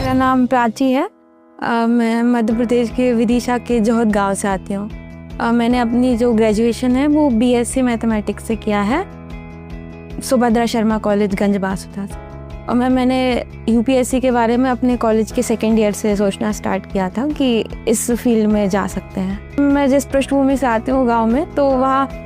मेरा नाम प्राची है। मैं मध्य प्रदेश के विदिशा के जोहद गांव से आती हूँ। मैंने अपनी जो ग्रेजुएशन है वो बीएससी मैथमेटिक्स से किया है सुभद्रा शर्मा कॉलेज गंज बासुदा से। और मैंने यूपीएससी के बारे में अपने कॉलेज के सेकेंड ईयर से सोचना स्टार्ट किया था कि इस फील्ड में जा सकते हैं। मैं जिस पृष्ठभूमि से आती हूँ गाँव में, तो वहाँ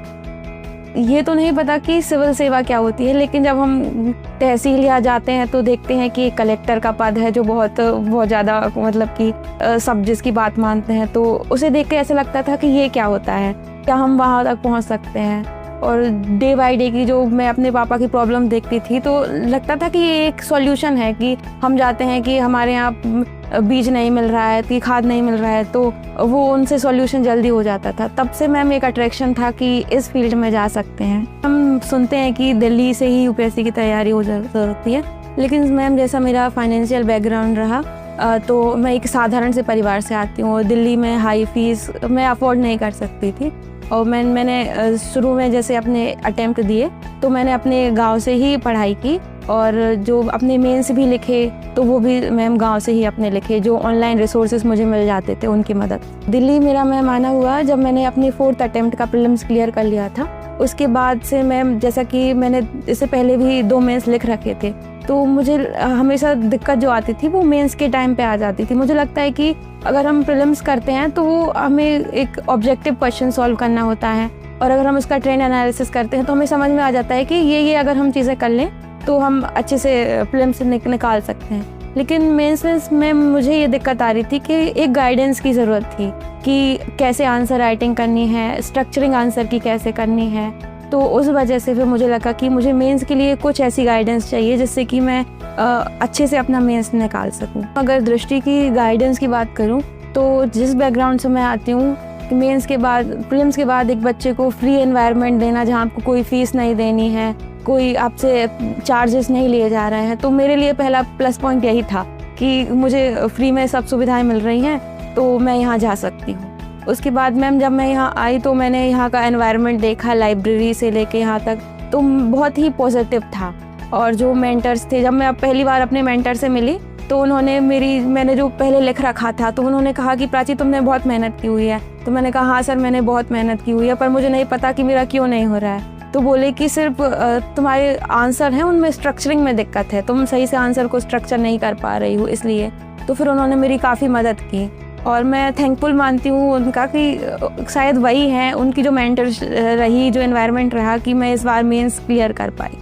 ये तो नहीं पता कि सिविल सेवा क्या होती है, लेकिन जब हम तहसील या जाते हैं तो देखते हैं कि कलेक्टर का पद है जो बहुत ज़्यादा मतलब कि सब जिसकी बात मानते हैं, तो उसे देख के ऐसा लगता था कि ये क्या होता है, क्या हम वहाँ तक पहुँच सकते हैं। और डे बाय डे की जो मैं अपने पापा की प्रॉब्लम देखती थी, तो लगता था कि ये एक सॉल्यूशन है कि हम जाते हैं कि हमारे यहाँ बीज नहीं मिल रहा है, कि खाद नहीं मिल रहा है, तो वो उनसे सॉल्यूशन जल्दी हो जाता था। तब से मैम एक अट्रैक्शन था कि इस फील्ड में जा सकते हैं। हम सुनते हैं कि दिल्ली से ही यूपीएससी की तैयारी हो जाती है, लेकिन मैम जैसा मेरा फाइनेंशियल बैकग्राउंड रहा, तो मैं एक साधारण से परिवार से आती हूँ और दिल्ली में हाई फीस मैं अफोर्ड नहीं कर सकती थी। और मैंने शुरू में जैसे अपने अटेम्प्ट दिए, तो मैंने अपने गांव से ही पढ़ाई की, और जो अपने मेंस भी लिखे तो वो भी मैम गांव से ही अपने लिखे, जो ऑनलाइन रिसोर्सेज मुझे मिल जाते थे उनकी मदद। दिल्ली मेरा मैम आना हुआ जब मैंने अपने 4th अटेम्प्ट का प्रीलिम्स क्लियर कर लिया था। उसके बाद से मैम, जैसा कि मैंने इससे पहले भी 2 मेंस लिख रखे थे, तो मुझे हमेशा दिक्कत जो आती थी वो मेंस के टाइम पे आ जाती थी। मुझे लगता है कि अगर हम प्रीलिम्स करते हैं तो वो हमें एक ऑब्जेक्टिव क्वेश्चन सॉल्व करना होता है, और अगर हम उसका ट्रेंड एनालिसिस करते हैं तो हमें समझ में आ जाता है कि ये अगर हम चीज़ें कर लें तो हम अच्छे से प्रीलिम्स से निकाल सकते हैं। लेकिन मेंस में मुझे ये दिक्कत आ रही थी कि एक गाइडेंस की ज़रूरत थी कि कैसे आंसर राइटिंग करनी है, स्ट्रक्चरिंग आंसर की कैसे करनी है। तो उस वजह से फिर मुझे लगा कि मुझे मेंस के लिए कुछ ऐसी गाइडेंस चाहिए जिससे कि मैं अच्छे से अपना मेंस निकाल सकूं। अगर दृष्टि की गाइडेंस की बात करूं, तो जिस बैकग्राउंड से मैं आती हूँ, मेंस के बाद प्रीलिम्स के बाद एक बच्चे को फ्री एनवायरनमेंट देना जहाँ आपको कोई फीस नहीं देनी है, कोई आपसे चार्जेस नहीं लिए जा रहे हैं, तो मेरे लिए पहला प्लस पॉइंट यही था कि मुझे फ्री में सब सुविधाएँ मिल रही हैं, तो मैं यहाँ जा सकती हूँ। उसके बाद मैम जब मैं यहाँ आई तो मैंने यहाँ का एनवायरनमेंट देखा, लाइब्रेरी से लेके यहाँ तक, तो बहुत ही पॉजिटिव था। और जो मेंटर्स थे, जब मैं पहली बार अपने मेंटर से मिली तो उन्होंने मैंने जो पहले लिख रखा था, तो उन्होंने कहा कि प्राची तुमने बहुत मेहनत की हुई है। तो मैंने कहा हाँ सर, मैंने बहुत मेहनत की हुई है, पर मुझे नहीं पता कि मेरा क्यों नहीं हो रहा है। तो बोले कि सिर्फ तुम्हारे आंसर हैं उनमें स्ट्रक्चरिंग में दिक्कत है, तुम सही से आंसर को स्ट्रक्चर नहीं कर पा रही हो, इसलिए। तो फिर उन्होंने मेरी काफ़ी मदद की, और मैं थैंकफुल मानती हूँ उनका कि शायद वही है, उनकी जो मेंटर रही, जो एनवायरनमेंट रहा, कि मैं इस बार मेंस क्लियर कर पाई।